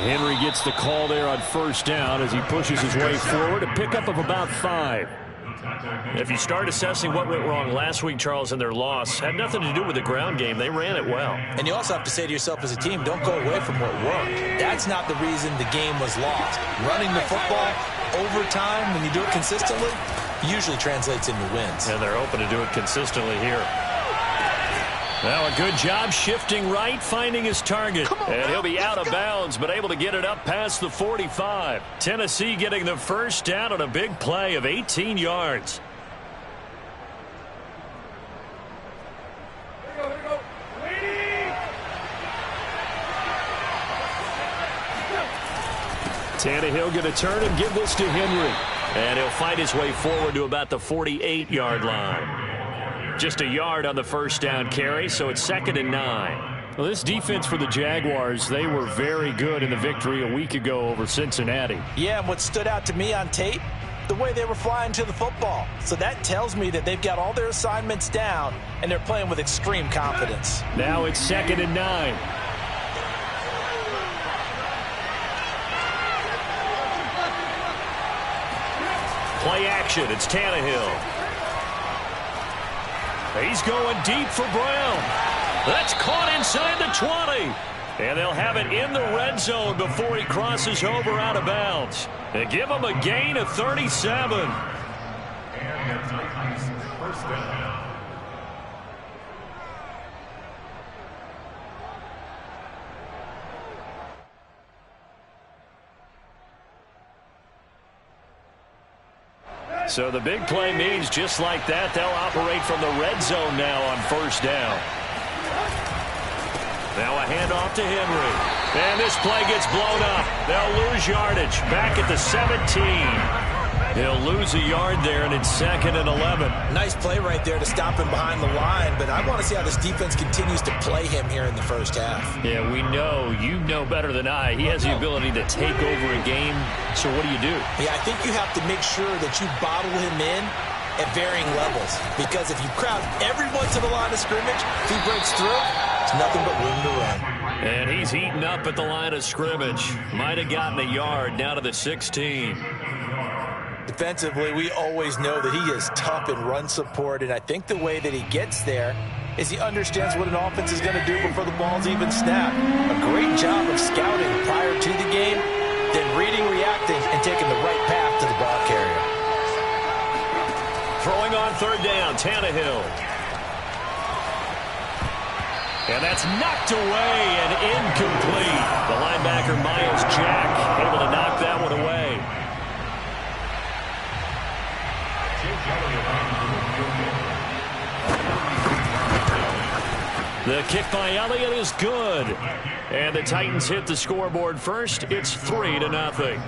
Henry gets the call there on first down as he pushes his way forward. A pickup of about 5. If you start assessing what went wrong last week, Charles, in their loss, had nothing to do with the ground game. They ran it well. And you also have to say to yourself as a team, don't go away from what worked. That's not the reason the game was lost. Running the football over time, when you do it consistently, usually translates into wins. And they're open to do it consistently here. Well, a good job shifting right, finding his target. And he'll be out of bounds, but able to get it up past the 45. Tennessee getting the first down on a big play of 18 yards. Tannehill going to turn and give this to Henry. And he'll fight his way forward to about the 48-yard line. Just a yard on the first down carry, so it's 2nd and 9. Well, this defense for the Jaguars, they were very good in the victory a week ago over Cincinnati. Yeah, and what stood out to me on tape, the way they were flying to the football. So that tells me that they've got all their assignments down, and they're playing with extreme confidence. Now it's 2nd and 9. Play action, it's Tannehill. He's going deep for Brown. That's caught inside the 20. And they'll have it in the red zone before he crosses over out of bounds. They give him a gain of 37. So the big play means just like that, they'll operate from the red zone now on first down. Now a handoff to Henry. And this play gets blown up. They'll lose yardage. Back at the 17. He'll lose a yard there, and it's 2nd and 11. Nice play right there to stop him behind the line, but I want to see how this defense continues to play him here in the first half. Yeah, we know. You know better than I. He has the ability to take over a game. So what do you do? Yeah, I think you have to make sure that you bottle him in at varying levels, because if you crowd everyone to the line of scrimmage, if he breaks through, it's nothing but room to run. And he's eaten up at the line of scrimmage. Might have gotten a yard down to the 16. Defensively, we always know that he is tough in run support, and I think the way that he gets there is he understands what an offense is going to do before the ball's even snapped. A great job of scouting prior to the game, then reading, reacting, and taking the right path to the ball carrier. Throwing on third down, Tannehill. And that's knocked away and incomplete. The linebacker, Miles Jack, able to knock that one away. The kick by Elliott is good. And the Titans hit the scoreboard first. It's 3-0.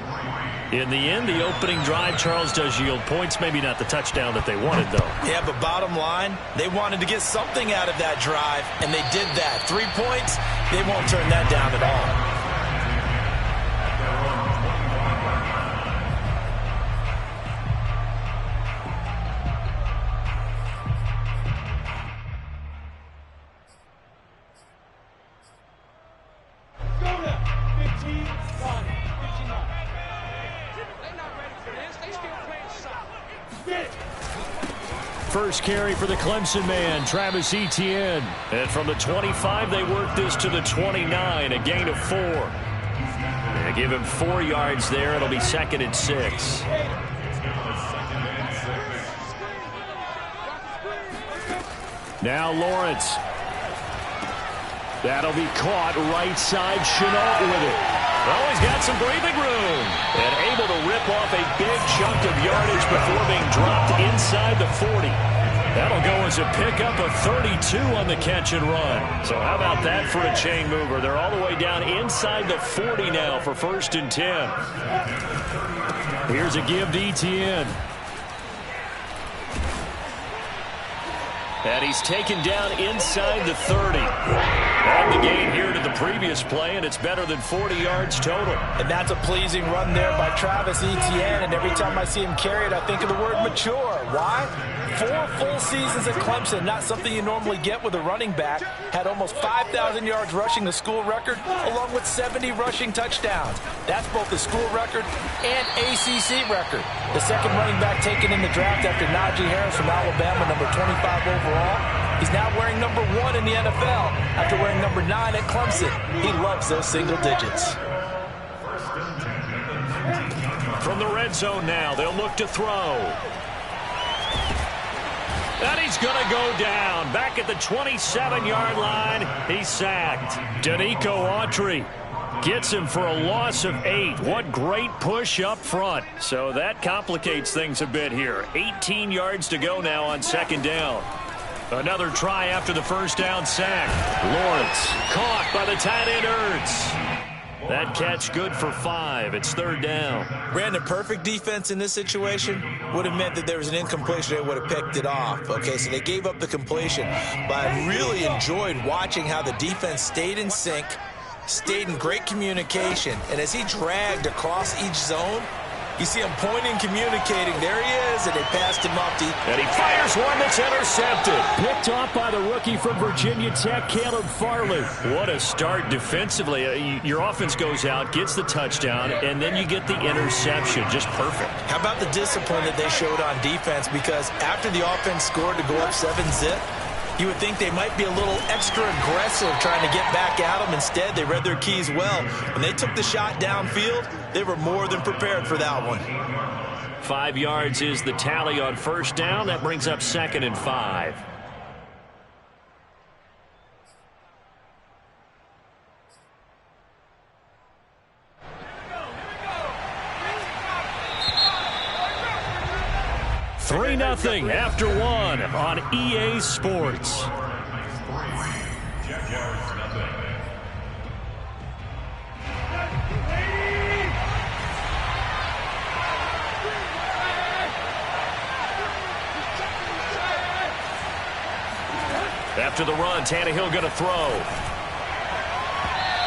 In the end, the opening drive, Charles, does yield points. Maybe not the touchdown that they wanted, though. Yeah, but bottom line, they wanted to get something out of that drive, and they did that. 3 points, they won't turn that down at all. First carry for the Clemson man, Travis Etienne. And from the 25, they work this to the 29, a gain of 4. They give him 4 yards there. It'll be 2nd and 6. Now Lawrence. That'll be caught right side. Chenault with it. Oh, he's got some breathing room. And able to rip off a big chunk of yardage before being dropped inside the 40. That'll go as a pickup of 32 on the catch and run. So how about that for a chain mover? They're all the way down inside the 40 now for 1st and 10. Here's a give to Etienne. And he's taken down inside the 30. And the gain here to the previous play, and it's better than 40 yards total. And that's a pleasing run there by Travis Etienne, and every time I see him carry it, I think of the word mature. Why? 4 full seasons at Clemson, not something you normally get with a running back. Had almost 5,000 yards rushing, the school record, along with 70 rushing touchdowns. That's both the school record and ACC record. The second running back taken in the draft after Najee Harris from Alabama, number 25 overall. He's now wearing number 1 in the NFL after wearing number 9 at Clemson. He loves those single digits. From the red zone now, they'll look to throw. And he's going to go down. Back at the 27-yard line, he's sacked. Danico Autry gets him for a loss of 8. What great push up front. So that complicates things a bit here. 18 yards to go now on second down. Another try after the first down sack. Lawrence caught by the tight end Ertz. That catch good for 5. It's third down. Brandon, perfect defense in this situation would have meant that there was an incompletion. They would have picked it off. Okay, so they gave up the completion. But I really enjoyed watching how the defense stayed in sync, stayed in great communication. And as he dragged across each zone, you see him pointing, communicating. There he is, and they passed him off deep. And he fires one that's intercepted. Picked off by the rookie from Virginia Tech, Caleb Farley. What a start defensively. Your offense goes out, gets the touchdown, and then you get the interception. Just perfect. How about the discipline that they showed on defense? Because after the offense scored to go up 7-zip, you would think they might be a little extra aggressive trying to get back at them. Instead, they read their keys well. When they took the shot downfield, they were more than prepared for that one. 5 yards is the tally on first down. That brings up 2nd and 5. Three nothing after 1 on EA Sports. After the run, Tannehill going to throw.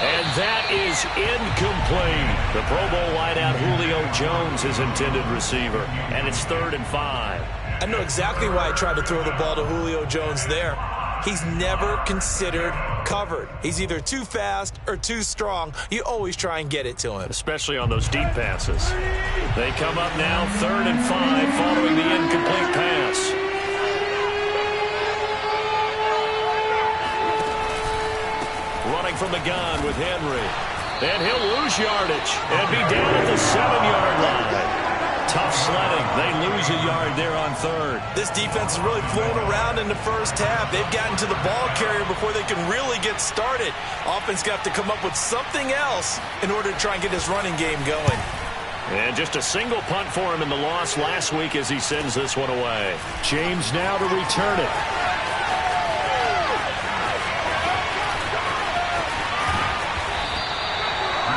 And that is incomplete. The Pro Bowl wideout Julio Jones, his intended receiver. And it's 3rd and 5. I know exactly why I tried to throw the ball to Julio Jones there. He's never considered covered. He's either too fast or too strong. You always try and get it to him. Especially on those deep passes. They come up now 3rd and 5 following the incomplete pass. Running from the gun with Henry. And he'll lose yardage and be down at the 7-yard line. Tough sledding. They lose a yard there on 3rd. This defense is really flown around in the first half. They've gotten to the ball carrier before they can really get started. Offense got to come up with something else in order to try and get this running game going. And just a single punt for him in the loss last week as he sends this one away. James now to return it.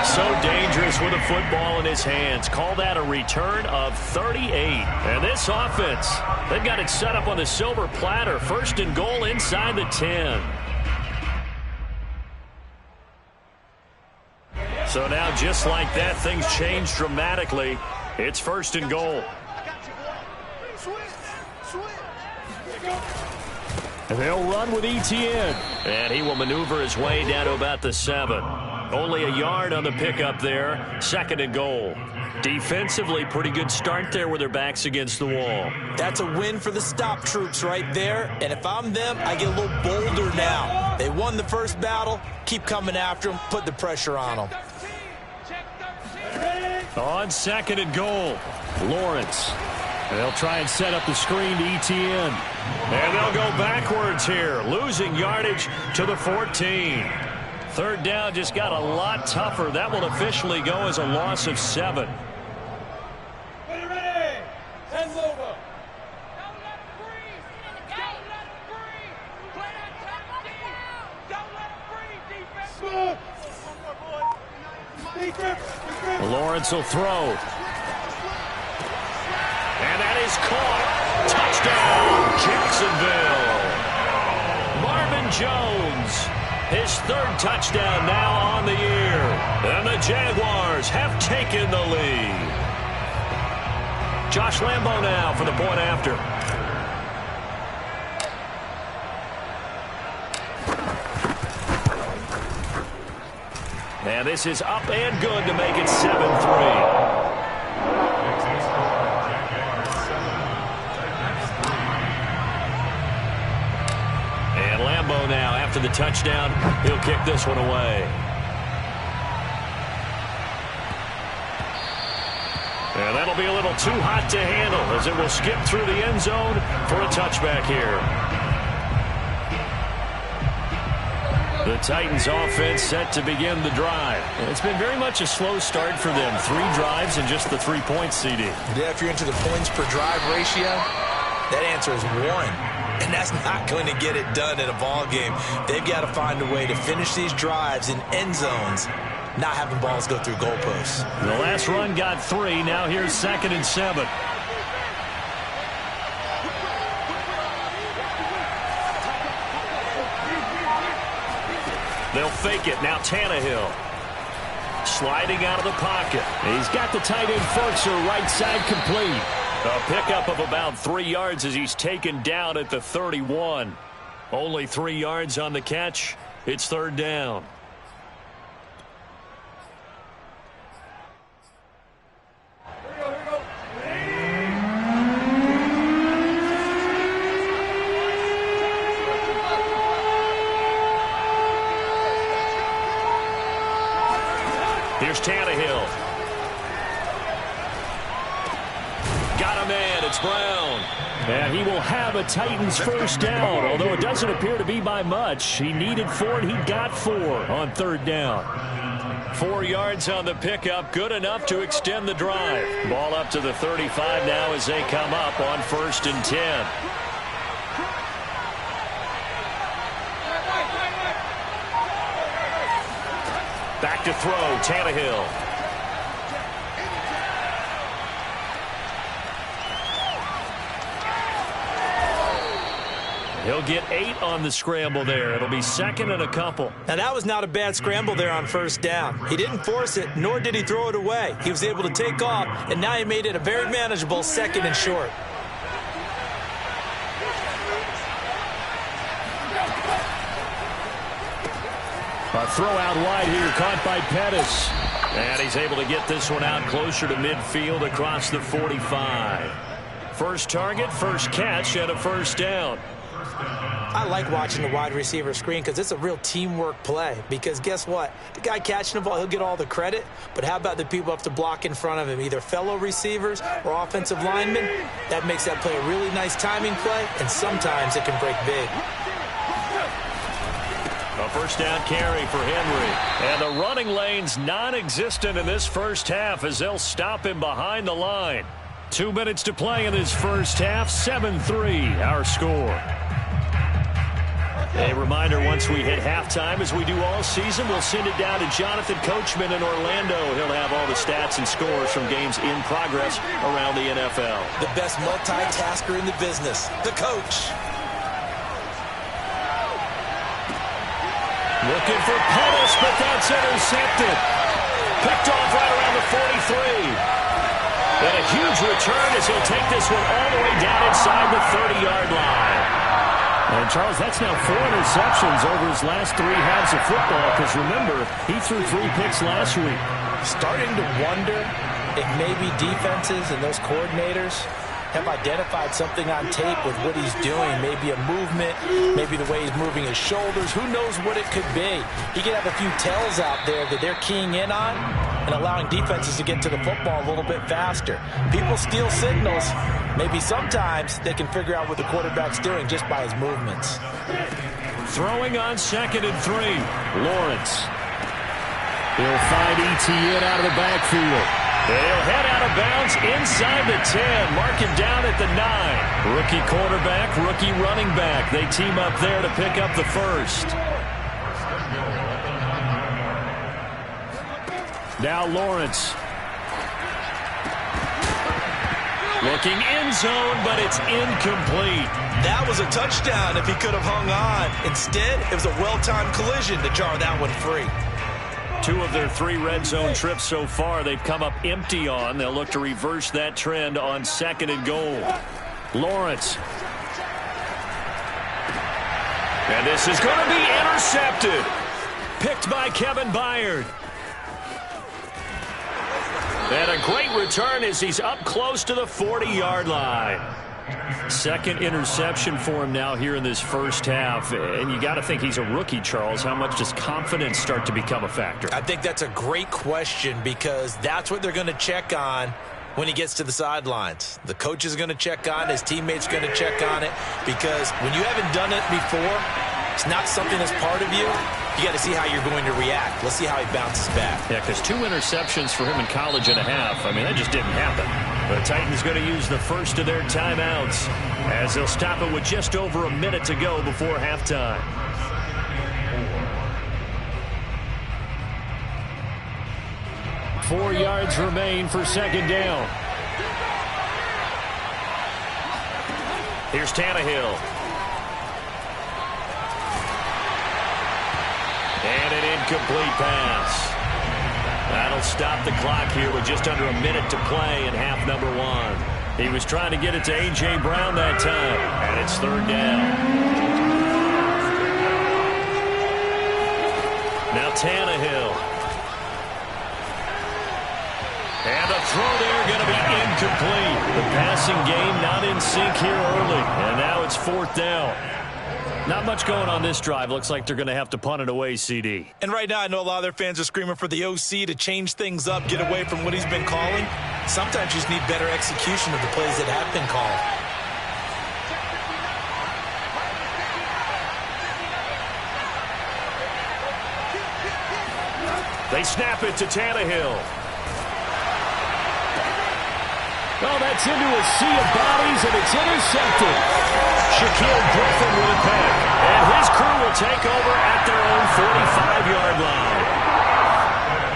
So dangerous with a football in his hands. Call that a return of 38. And this offense, they've got it set up on the silver platter. 1st and goal inside the 10. So now just like that, things change dramatically. It's 1st and goal. And they'll run with Etienne. And he will maneuver his way down to about the 7. Only a yard on the pickup there. 2nd and goal. Defensively, pretty good start there with their backs against the wall. That's a win for the stop troops right there. And if I'm them, I get a little bolder now. They won the first battle. Keep coming after them. Put the pressure on them. On 2nd and goal, Lawrence. They'll try and set up the screen to Etienne. And they'll go backwards here, losing yardage to the 14. 3rd down just got a lot tougher. That will officially go as a loss of 7. Ready. Hands over. Lawrence will throw. And that is caught. Touchdown, Jacksonville. Marvin Jones His third touchdown now on the year. And the Jaguars have taken the lead. Josh Lambo now for the point after. And this is up and good to make it 7-3. Now after the touchdown, he'll kick this one away. And that'll be a little too hot to handle as it will skip through the end zone for a touchback here. The Titans offense set to begin the drive. It's been very much a slow start for them. 3 drives and just the 3 points, CD. Yeah, if you're into the points per drive ratio, that answer is 1. And that's not going to get it done in a ball game. They've got to find a way to finish these drives in end zones, not having balls go through goalposts. The last run got 3. Now here's 2nd and 7. They'll fake it. Now Tannehill. Sliding out of the pocket. He's got the tight end Ferkser right side complete. A pickup of about 3 yards as he's taken down at the 31. Only 3 yards on the catch. It's 3rd down. Here's Tannehill. Got a man. It's Brown. And he will have a Titans first down, although it doesn't appear to be by much. He needed 4, and he got 4 on 3rd down. 4 yards on the pickup, good enough to extend the drive. Ball up to the 35 now as they come up on 1st and 10. Back to throw, Tannehill. He'll get 8 on the scramble there. It'll be 2nd and a couple. Now, that was not a bad scramble there on 1st down. He didn't force it, nor did he throw it away. He was able to take off, and now he made it a very manageable 2nd and short. A throw out wide here, caught by Pettis. And he's able to get this one out closer to midfield across the 45. First target, first catch, and a 1st down. I like watching the wide receiver screen because it's a real teamwork play. Because guess what? The guy catching the ball, he'll get all the credit. But how about the people up to block in front of him, either fellow receivers or offensive linemen? That makes that play a really nice timing play, and sometimes it can break big. A 1st down carry for Henry. And the running lane's non-existent in this first half as they'll stop him behind the line. 2 minutes to play in this first half. 7-3 our score. A reminder, once we hit halftime, as we do all season, we'll send it down to Jonathan Coachman in Orlando. He'll have all the stats and scores from games in progress around the NFL. The best multitasker in the business, the coach. Looking for Pettis, but that's intercepted. Picked off right around the 43. And a huge return as he'll take this one all the way down inside the 30-yard line. And, Charles, that's now 4 interceptions over his last 3 halves of football, because, remember, he threw 3 picks last week. Starting to wonder if maybe defenses and those coordinators have identified something on tape with what he's doing. Maybe a movement, maybe the way he's moving his shoulders. Who knows what it could be? He could have a few tells out there that they're keying in on and allowing defenses to get to the football a little bit faster. People steal signals. Maybe sometimes they can figure out what the quarterback's doing just by his movements. Throwing on 2nd and 3. Lawrence. He'll find Etienne out of the backfield. And he'll head out of bounds inside the 10. Mark him down at the 9. Rookie quarterback, rookie running back. They team up there to pick up the 1st. Now Lawrence. Looking end zone, but it's incomplete. That was a touchdown if he could have hung on. Instead, it was a well-timed collision to jar that one free. 2 of their 3 red zone trips so far, they've come up empty on. They'll look to reverse that trend on 2nd and goal. Lawrence. And this is going to be intercepted. Picked by Kevin Byard. And a great return as he's up close to the 40-yard line. 2nd interception for him now here in this first half. And you got to think he's a rookie, Charles. How much does confidence start to become a factor? I think that's a great question because that's what they're going to check on when he gets to the sidelines. The coach is going to check on it. His teammates are going to check on it because when you haven't done it before, it's not something that's part of you. You got to see how you're going to react. Let's see how he bounces back. Yeah, because 2 interceptions for him in college and a half. I mean, that just didn't happen. The Titans going to use the first of their timeouts as they'll stop it with just over a minute to go before halftime. Four yards remain for 2nd down. Here's Tannehill. And an incomplete pass. That'll stop the clock here with just under a minute to play in half number 1. He was trying to get it to A.J. Brown that time, and it's 3rd down. Now Tannehill. And the throw there going to be incomplete. The passing game not in sync here early, and now it's 4th down. Not much going on this drive. Looks like they're going to have to punt it away, CD. And right now, I know a lot of their fans are screaming for the OC to change things up, get away from what he's been calling. Sometimes you just need better execution of the plays that have been called. They snap it to Tannehill. Oh, that's into a sea of bodies, and it's intercepted. Shaquille Griffin with a pick. And his crew will take over at their own 45-yard line.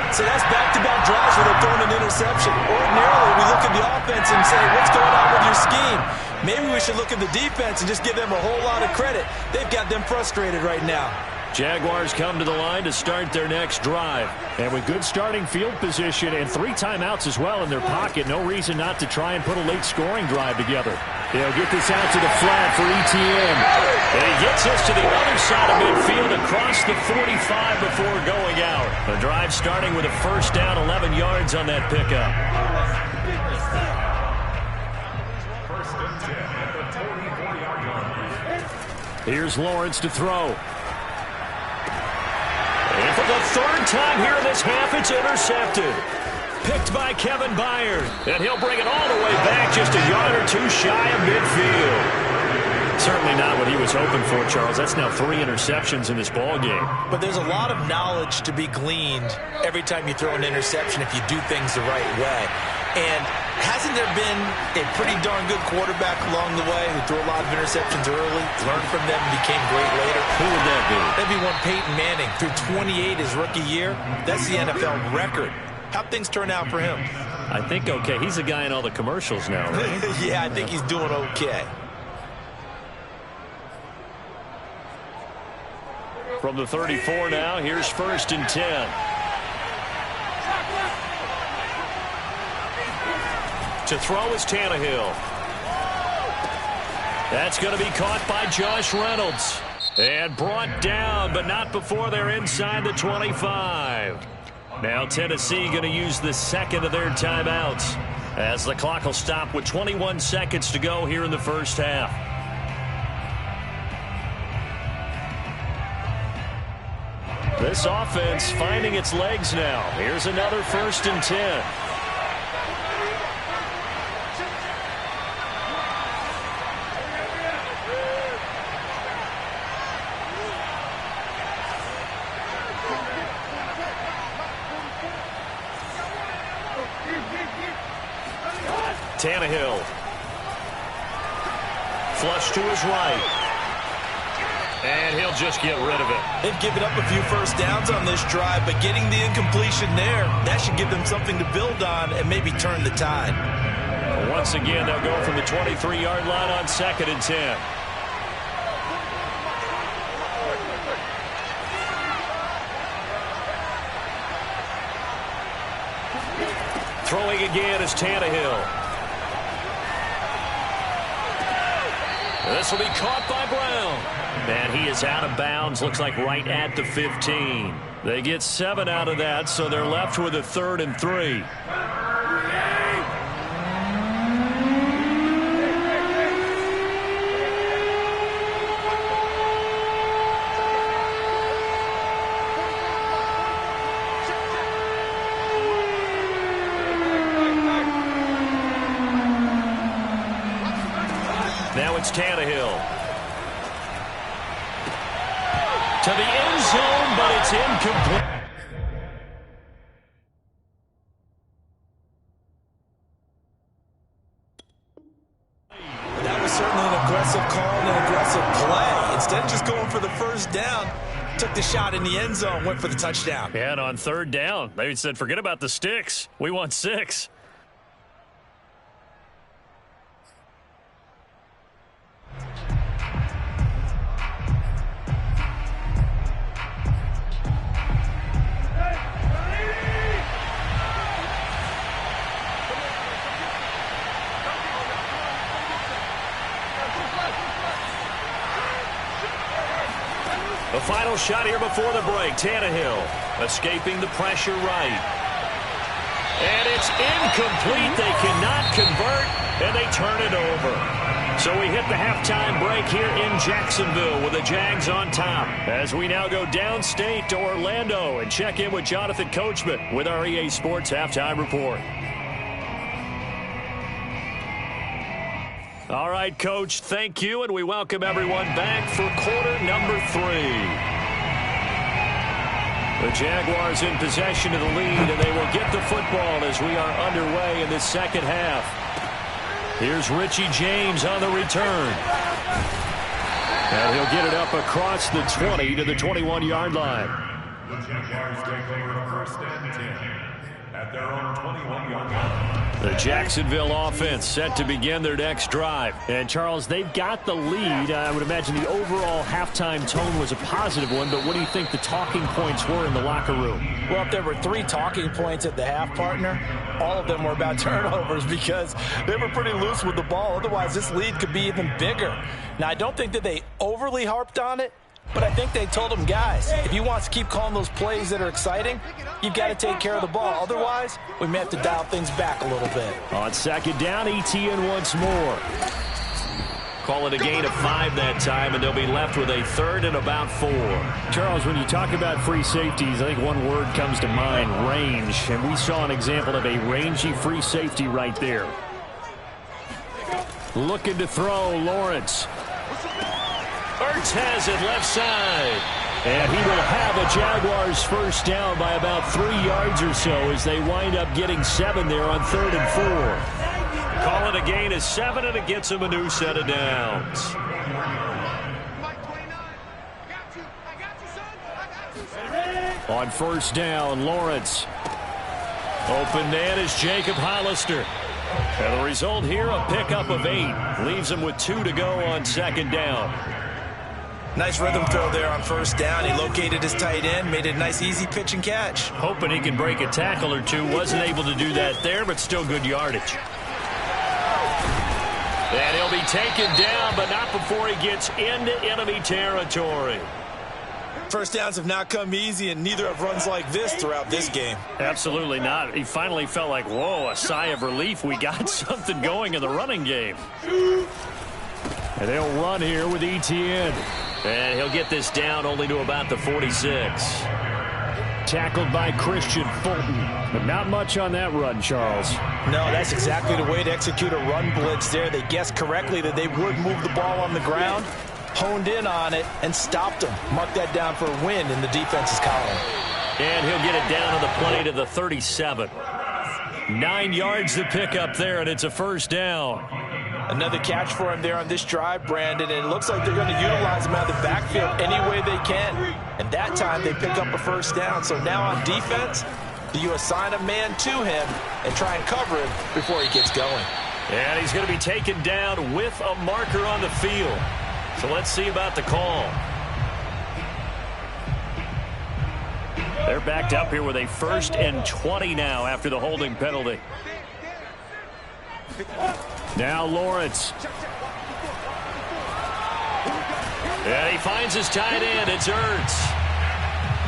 So that's back-to-back drives where they're throwing an interception. Ordinarily, we look at the offense and say, what's going on with your scheme? Maybe we should look at the defense and just give them a whole lot of credit. They've got them frustrated right now. Jaguars come to the line to start their next drive. And with good starting field position and 3 timeouts as well in their pocket, no reason not to try and put a late scoring drive together. They'll get this out to the flat for ETN. And he gets us to the other side of midfield across the 45 before going out. The drive starting with a first down, 11 yards on that pickup. Here's Lawrence to throw. And for the 3rd time here in this half, it's intercepted. Picked by Kevin Byard. And he'll bring it all the way back just a yard or 2 shy of midfield. Certainly not what he was hoping for, Charles. That's now 3 interceptions in this ball game. But there's a lot of knowledge to be gleaned every time you throw an interception if you do things the right way. And hasn't there been a pretty darn good quarterback along the way who threw a lot of interceptions early, learned from them, and became great later? Who would that be? That'd be one Peyton Manning. Threw 28 his rookie year. That's the NFL record. How'd things turn out for him? I think okay. He's a guy in all the commercials now, right? Yeah, I think he's doing okay. From the 34 now, here's 1st and 10. To throw is Tannehill. That's going to be caught by Josh Reynolds. And brought down, but not before they're inside the 25. Now Tennessee going to use the 2nd of their timeouts as the clock will stop with 21 seconds to go here in the first half. This offense finding its legs now. Here's another 1st and 10. Tannehill. Flush to his right. And he'll just get rid of it. They've given up a few first downs on this drive, but getting the incompletion there, that should give them something to build on and maybe turn the tide. Once again, they'll go from the 23-yard line on 2nd and 10. Throwing again is Tannehill. This will be caught by Brown. And he is out of bounds, looks like right at the 15. They get 7 out of that, so they're left with a 3rd and 3. Now it's Tannehill. To the end zone, but it's incomplete. That was certainly an aggressive call and an aggressive play. Instead of just going for the first down, took the shot in the end zone, went for the touchdown. And on 3rd down, they said, forget about the sticks. We want 6. The final shot here before the break. Tannehill escaping the pressure right. And it's incomplete. They cannot convert, and they turn it over. So we hit the halftime break here in Jacksonville with the Jags on top. As we now go downstate to Orlando and check in with Jonathan Coachman with our EA Sports Halftime Report. All right, Coach, thank you, and we welcome everyone back for quarter number 3. The Jaguars in possession of the lead, and they will get the football as we are underway in the second half. Here's Richie James on the return. And he'll get it up across the 20 to the 21-yard line. The Jaguars take over 1st and 10 at their own 21-yard line. The Jacksonville offense set to begin their next drive. And, Charles, they've got the lead. I would imagine the overall halftime tone was a positive one, but what do you think the talking points were in the locker room? Well, if there were 3 talking points at the half, partner, all of them were about turnovers because they were pretty loose with the ball. Otherwise, this lead could be even bigger. Now, I don't think that they overly harped on it, but I think they told them, guys, if you want to keep calling those plays that are exciting, you've got to take care of the ball. Otherwise, we may have to dial things back a little bit. On 2nd down, ETN once more. Call it a gain of 5 that time, and they'll be left with a 3rd and about 4. Charles, when you talk about free safeties, I think one word comes to mind, range. And we saw an example of a rangy free safety right there. Looking to throw, Lawrence. Ertz has it left side. And he will have a Jaguars first down by about 3 yards or so as they wind up getting 7 there on 3rd and 4. Call it a gain of 7, and it gets him a new set of downs. On 1st down, Lawrence. Open man is Jacob Hollister. And the result here, a pickup of 8. Leaves him with 2 to go on 2nd down. Nice rhythm throw there on 1st down. He located his tight end, made it a nice, easy pitch and catch. Hoping he can break a tackle or 2. Wasn't able to do that there, but still good yardage. And he'll be taken down, but not before he gets into enemy territory. First downs have not come easy, and neither have runs like this throughout this game. Absolutely not. He finally felt like, whoa, a sigh of relief. We got something going in the running game. And they'll run here with ETN. And he'll get this down only to about the 46. Tackled by Christian Fulton. But not much on that run, Charles. No, that's exactly the way to execute a run blitz there. They guessed correctly that they would move the ball on the ground, honed in on it, and stopped them. Mark that down for a win in the defense's column. And he'll get it down on the play to the 37. 9 yards to pick up there, and it's a first down. Another catch for him there on this drive, Brandon, and it looks like they're going to utilize him out of the backfield any way they can. And that time they pick up a first down. So now on defense, do you assign a man to him and try and cover him before he gets going? And he's going to be taken down with a marker on the field. So let's see about the call. They're backed up here with a 1st and 20 now after the holding penalty. Now Lawrence. And he finds his tight end. It's Ertz.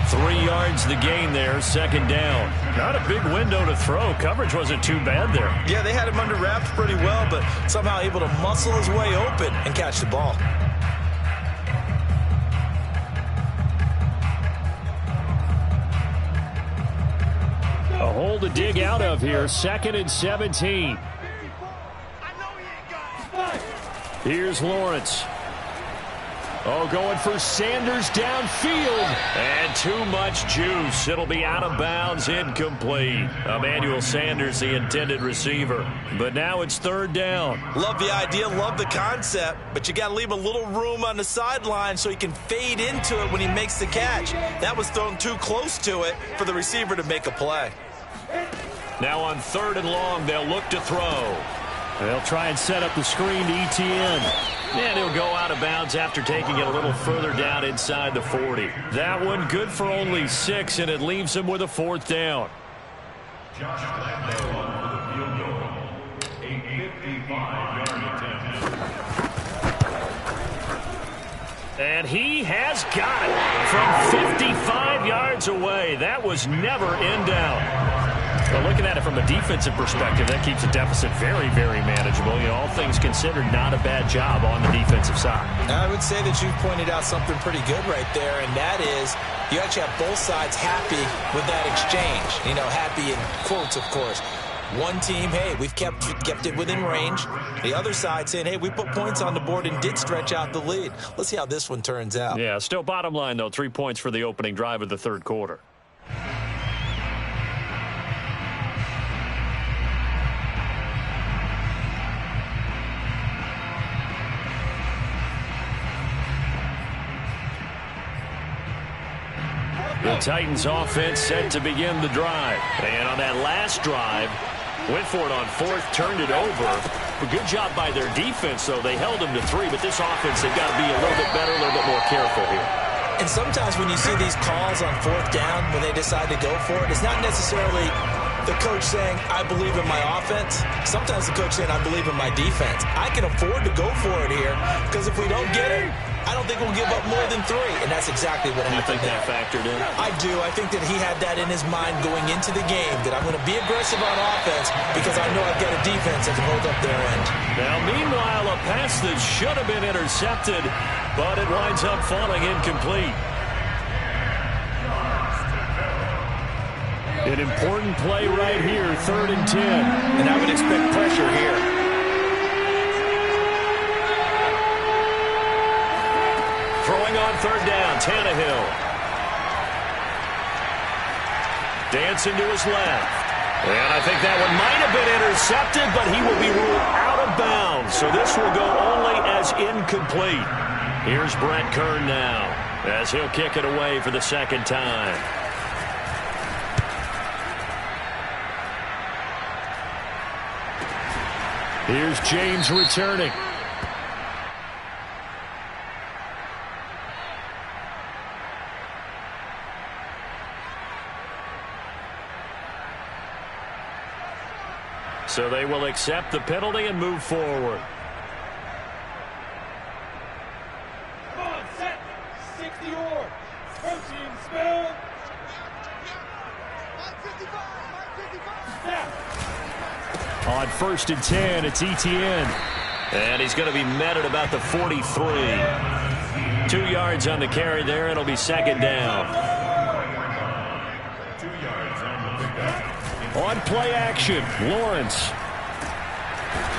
3 yards the gain there, 2nd down. Not a big window to throw. Coverage wasn't too bad there. Yeah, they had him under wraps pretty well, but somehow able to muscle his way open and catch the ball. A hole to dig out of here, 2nd and 17. Here's Lawrence. Oh, going for Sanders downfield. And too much juice. It'll be out of bounds, incomplete. Emmanuel Sanders, the intended receiver. But now it's 3rd down. Love the idea, love the concept, but you got to leave a little room on the sideline so he can fade into it when he makes the catch. That was thrown too close to it for the receiver to make a play. Now on 3rd and long, they'll look to throw. They'll try and set up the screen to Etienne. And he'll go out of bounds after taking it a little further down inside the 40. That one good for only 6, and it leaves him with a 4th down. Josh Flacco on for the field goal. A 55-yard attempt. And he has got it from 55 yards away. That was never in doubt. Well, looking at it from a defensive perspective, that keeps the deficit very, very manageable. You know, all things considered, not a bad job on the defensive side. I would say that you've pointed out something pretty good right there, and that is you actually have both sides happy with that exchange. You know, happy in quotes, of course. One team, hey, we've kept it within range. The other side saying, hey, we put points on the board and did stretch out the lead. Let's see how this one turns out. Yeah, still bottom line, though, 3 points for the opening drive of the 3rd quarter. The Titans offense set to begin the drive. And on that last drive, went for it on 4th, turned it over. A good job by their defense, though. They held them to 3, but this offense, they've got to be a little bit better, a little bit more careful here. And sometimes when you see these calls on 4th down, when they decide to go for it, it's not necessarily the coach saying, I believe in my offense. Sometimes the coach saying, I believe in my defense. I can afford to go for it here, because if we don't get it, I don't think we'll give up more than 3, and that's exactly what happened. You think that factored in? I do. I think that he had that in his mind going into the game, that I'm going to be aggressive on offense because I know I've got a defense that can hold up their end. Now, meanwhile, a pass that should have been intercepted, but it winds up falling incomplete. An important play right here, 3rd and 10. And I would expect pressure here. Throwing on 3rd down, Tannehill. Dancing to his left. And I think that one might have been intercepted, but he will be ruled out of bounds. So this will go only as incomplete. Here's Brett Kern now, as he'll kick it away for the 2nd time. Here's James returning. So they will accept the penalty and move forward. Come on, set. 60 or protein spell. 155. On 1st and 10, it's Etienne. And he's going to be met at about the 43. 2 yards on the carry there. It'll be 2nd down. 2 yards on the pickup. On play action, Lawrence.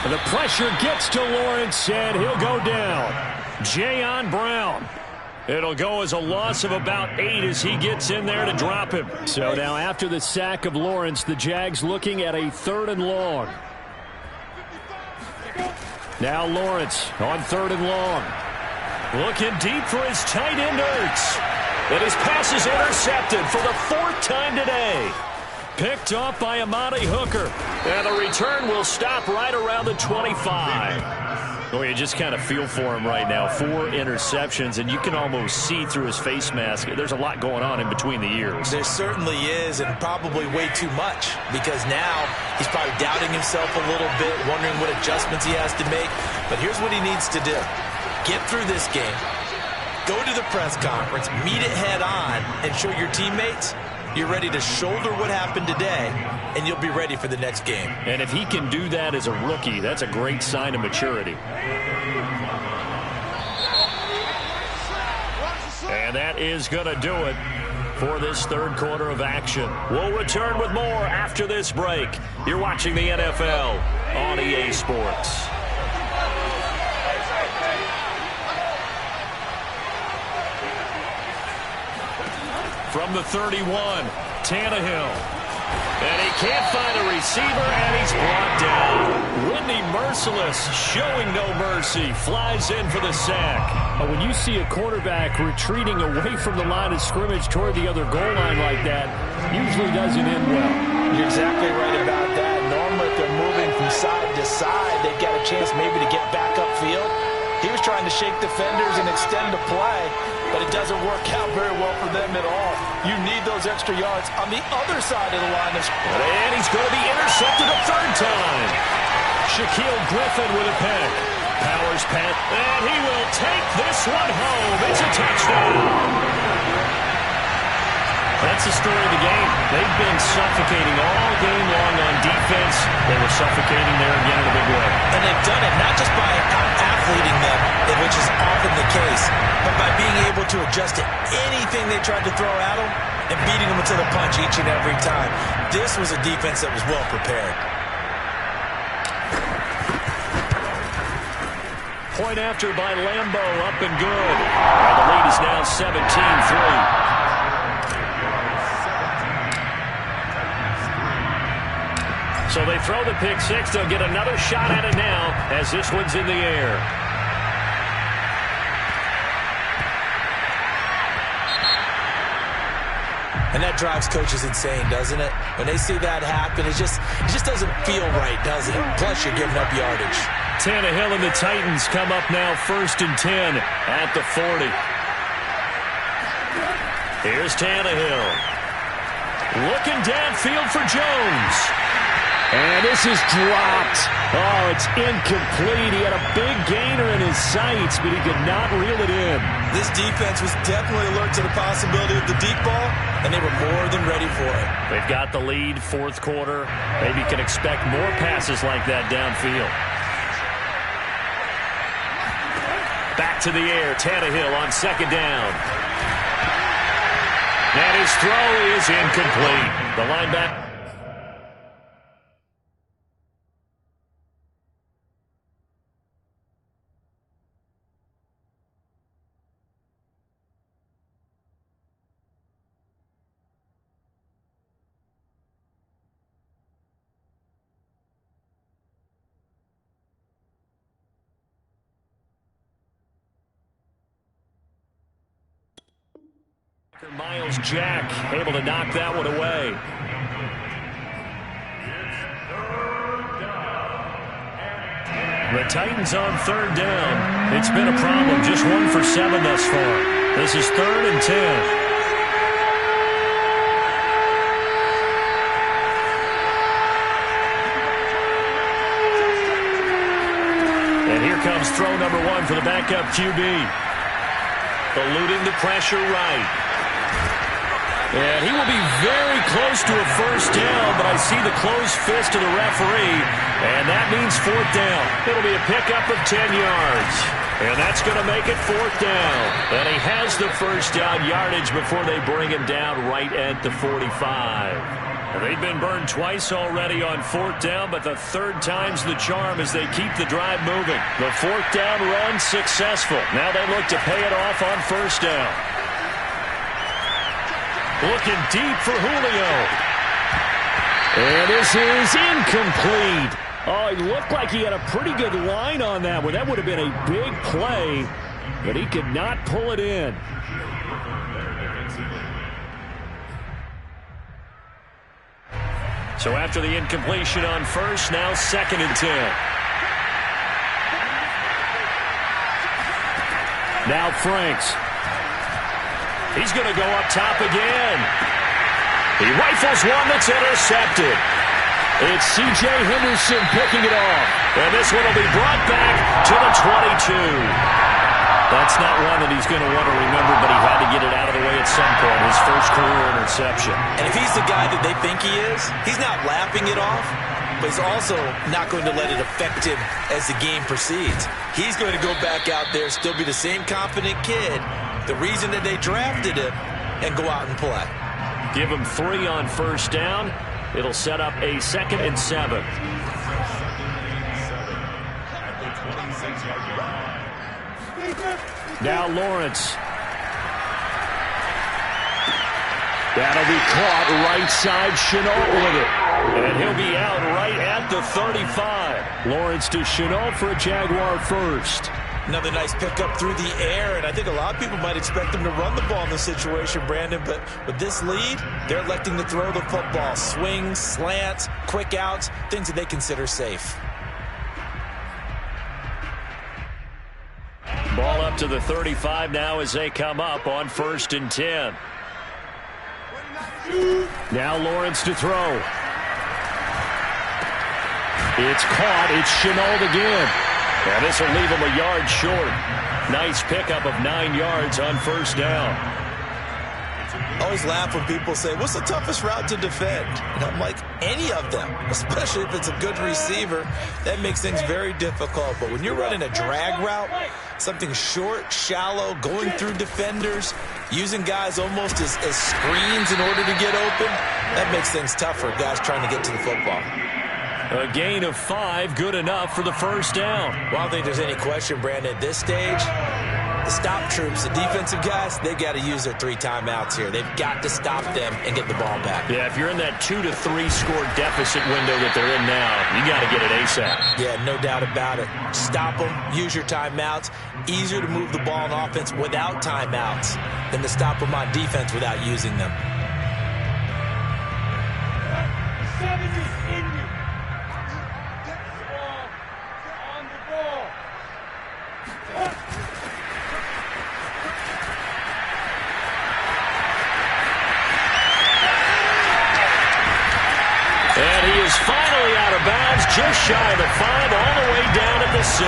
The pressure gets to Lawrence, and he'll go down. Jayon Brown. It'll go as a loss of about 8 as he gets in there to drop him. So now after the sack of Lawrence, the Jags looking at a 3rd and long. Now Lawrence on 3rd and long. Looking deep for his tight end, Ertz. And his pass is intercepted for the 4th time today. Picked off by Amani Hooker. And the return will stop right around the 25. Oh, you just kind of feel for him right now. 4 interceptions, and you can almost see through his face mask. There's a lot going on in between the ears. There certainly is, and probably way too much, because now he's probably doubting himself a little bit, wondering what adjustments he has to make. But here's what he needs to do. Get through this game, go to the press conference, meet it head on, and show your teammates you're ready to shoulder what happened today, and you'll be ready for the next game. And if he can do that as a rookie, that's a great sign of maturity. And that is going to do it for this third quarter of action. We'll return with more after this break. You're watching the NFL on EA Sports. From the 31, Tannehill. And he can't find a receiver, and he's brought down. Whitney Merciless, showing no mercy, flies in for the sack. When you see a quarterback retreating away from the line of scrimmage toward the other goal line like that, usually doesn't end well. You're exactly right about that. Normally, if they're moving from side to side, they've got a chance maybe to get back upfield. He was trying to shake defenders and extend the play, but it doesn't work out very well for them at all. You need those extra yards on the other side of the line of scrimmage. And he's going to be intercepted a third time. Shaquille Griffin with a pick. Powers pent, and he will take this one home. It's a touchdown. That's the story of the game. They've been suffocating all game long on defense. They were suffocating there again in a big way. And they've done it not just by out-athleting them, which is often the case, but by being able to adjust to anything they tried to throw at them and beating them to the punch each and every time. This was a defense that was well prepared. Point after by Lambo, up and good. And the lead is now 17-3. So they throw the pick six. They'll get another shot at it now as this one's in the air. And that drives coaches insane, doesn't it? When they see that happen, it just doesn't feel right, does it? Plus, you're giving up yardage. Tannehill and the Titans come up now 1st and 10 at the 40. Here's Tannehill. Looking downfield for Jones. And this is dropped. Oh, it's incomplete. He had a big gainer in his sights, but he could not reel it in. This defense was definitely alert to the possibility of the deep ball, and they were more than ready for it. They've got the lead, fourth quarter. Maybe can expect more passes like that downfield. Back to the air, Tannehill on 2nd down. And his throw is incomplete. The linebacker. Miles Jack able to knock that one away. The Titans on 3rd down. It's been a problem. Just 1 for 7 thus far. This is 3rd and 10. And here comes throw number 1 for the backup QB. Eluding the pressure right. And he will be very close to a 1st down, but I see the closed fist of the referee, and that means 4th down. It'll be a pickup of 10 yards. And that's going to make it 4th down. And he has the 1st down yardage before they bring him down right at the 45. They've been burned twice already on 4th down, but the 3rd time's the charm as they keep the drive moving. The 4th down run successful. Now they look to pay it off on 1st down. Looking deep for Julio. And this is incomplete. Oh, he looked like he had a pretty good line on that one. That would have been a big play, but he could not pull it in. So after the incompletion on first, now 2nd and 10. Now Franks. He's going to go up top again. He rifles one that's intercepted. It's C.J. Henderson picking it off. And this one will be brought back to the 22. That's not one that he's going to want to remember, but he had to get it out of the way at some point. His first career interception. And if he's the guy that they think he is, he's not lapping it off, but he's also not going to let it affect him as the game proceeds. He's going to go back out there, still be the same confident kid, the reason that they drafted him, and go out and play. Give him 3 on first down. It'll set up a 2nd and 7. Now Lawrence. That'll be caught right side. Chenault with it. And he'll be out right at the 35. Lawrence to Chenault for a Jaguar first. Another nice pickup through the air, and I think a lot of people might expect him to run the ball in this situation, Brandon, but with this lead, they're electing to throw the football. Swings, slants, quick outs, things that they consider safe. Ball up to the 35 now as they come up on 1st and 10. Now Lawrence to throw. It's caught. It's Chenault again. And this will leave him a yard short. Nice pickup of 9 yards on first down. I always laugh when people say, what's the toughest route to defend? And I'm like, any of them, especially if it's a good receiver. That makes things very difficult. But when you're running a drag route, something short, shallow, going through defenders, using guys almost as screens in order to get open, that makes things tougher, guys trying to get to the football. A gain of 5, good enough for the first down. Well, I don't think there's any question, Brandon, at this stage, the stop troops, the defensive guys, they've got to use their 3 timeouts here. They've got to stop them and get the ball back. Yeah, if you're in that 2 to 3 score deficit window that they're in now, you got to get it ASAP. Yeah, no doubt about it. Stop them, use your timeouts. Easier to move the ball on offense without timeouts than to stop them on defense without using them. And he is finally out of bounds, just shy of the 5, all the way down at the 6.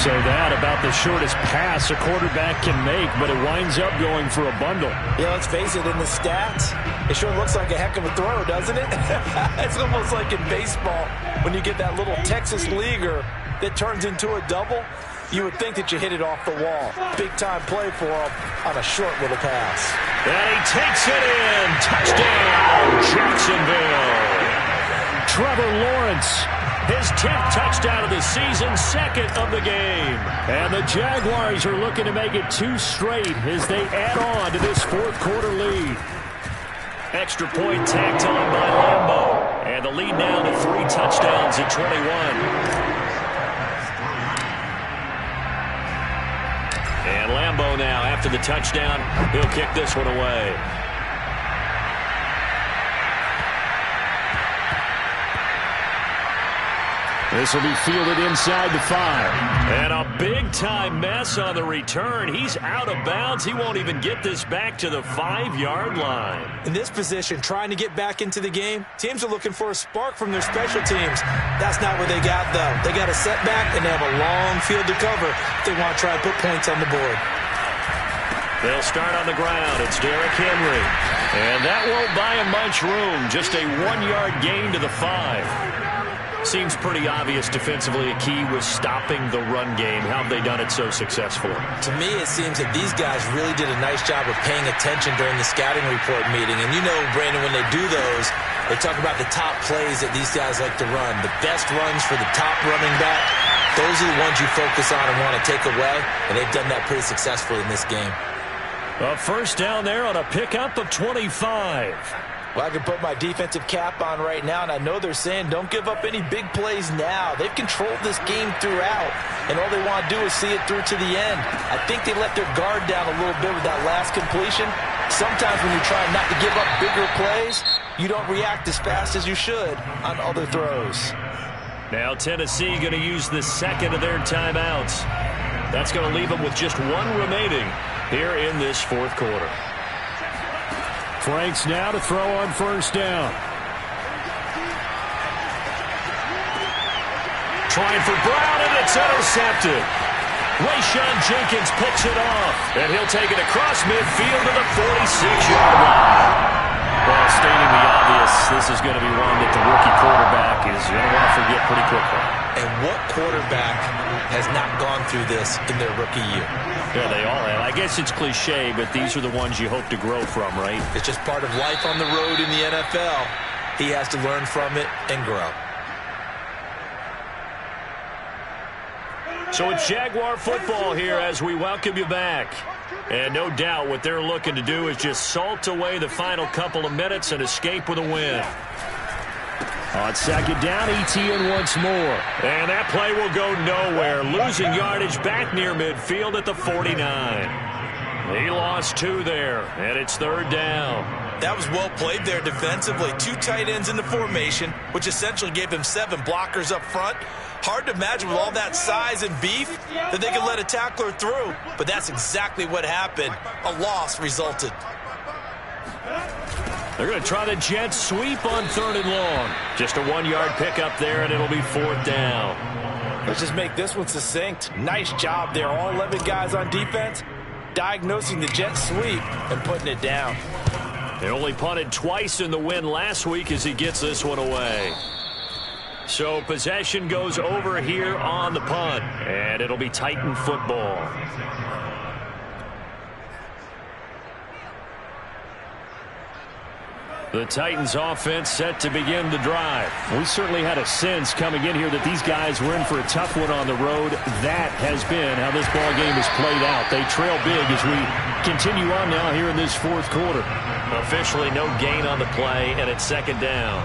So that about the shortest pass a quarterback can make, but it winds up going for a bundle. Yeah, let's face it, in the stats, it sure looks like a heck of a throw, doesn't it? It's almost like in baseball when you get that little Texas leaguer that turns into a double. You would think that you hit it off the wall. Big-time play for him on a short little pass. And he takes it in. Touchdown, Jacksonville. Trevor Lawrence, his 10th touchdown of the season, 2nd of the game. And the Jaguars are looking to make it 2 straight as they add on to this 4th quarter lead. Extra point tacked on by Lambeau. And the lead now to 3 touchdowns at 21. And Lambeau now, after the touchdown, he'll kick this one away. This will be fielded inside the 5. And a big-time mess on the return. He's out of bounds. He won't even get this back to the 5-yard line. In this position, trying to get back into the game, teams are looking for a spark from their special teams. That's not what they got, though. They got a setback, and they have a long field to cover if they want to try and put points on the board. They'll start on the ground. It's Derrick Henry. And that won't buy him much room. Just a 1-yard gain to the 5. Seems pretty obvious defensively a key was stopping the run game. How have they done it so successfully? To me, it seems that these guys really did a nice job of paying attention during the scouting report meeting. And you know, Brandon, when they do those, they talk about the top plays that these guys like to run. The best runs for the top running back, those are the ones you focus on and want to take away. And they've done that pretty successfully in this game. A first down there on a pickup of 25. Well, I can put my defensive cap on right now, and I know they're saying don't give up any big plays now. They've controlled this game throughout, and all they want to do is see it through to the end. I think they let their guard down a little bit with that last completion. Sometimes when you're trying not to give up bigger plays, you don't react as fast as you should on other throws. Now Tennessee going to use the second of their timeouts. That's going to leave them with just one remaining here in this fourth quarter. Franks now to throw on first down. Trying for Brown, and it's intercepted. Wayshawn Jenkins picks it off, and he'll take it across midfield to the 46-yard line. Well, stating the obvious, this is going to be one that the rookie quarterback is going to want to forget pretty quickly. And what quarterback has not gone through this in their rookie year? Yeah, they all have. I guess it's cliche, but these are the ones you hope to grow from, right? It's just part of life on the road in the NFL. He has to learn from it and grow. So it's Jaguar football here as we welcome you back. And no doubt what they're looking to do is just salt away the final couple of minutes and escape with a win. On second down, Etienne once more. And that play will go nowhere. Losing yardage back near midfield at the 49. He lost 2 there, and it's third down. That was well played there defensively. 2 tight ends in the formation, which essentially gave him 7 blockers up front. Hard to imagine with all that size and beef that they could let a tackler through. But that's exactly what happened. A loss resulted. They're going to try the jet sweep on third and long. Just a 1-yard pickup there, and it'll be fourth down. Let's just make this one succinct. Nice job there. All 11 guys on defense diagnosing the jet sweep and putting it down. They only punted twice in the win last week as he gets this one away. So possession goes over here on the punt, and it'll be Titan football. The Titans offense set to begin the drive. We certainly had a sense coming in here that these guys were in for a tough one on the road. That has been how this ball game has played out. They trail big as we continue on now here in this fourth quarter. Officially no gain on the play, and it's second down.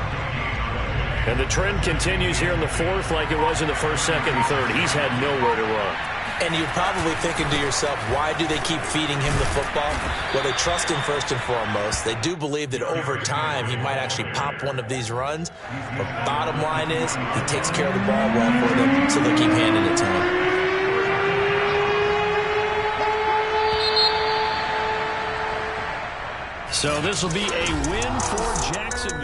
And the trend continues here in the fourth like it was in the first, second, and third. He's had nowhere to run. And you're probably thinking to yourself, why do they keep feeding him the football? Well, they trust him first and foremost. They do believe that over time he might actually pop one of these runs. But bottom line is he takes care of the ball well for them, so they keep handing it to him. So this will be a win for Jacksonville.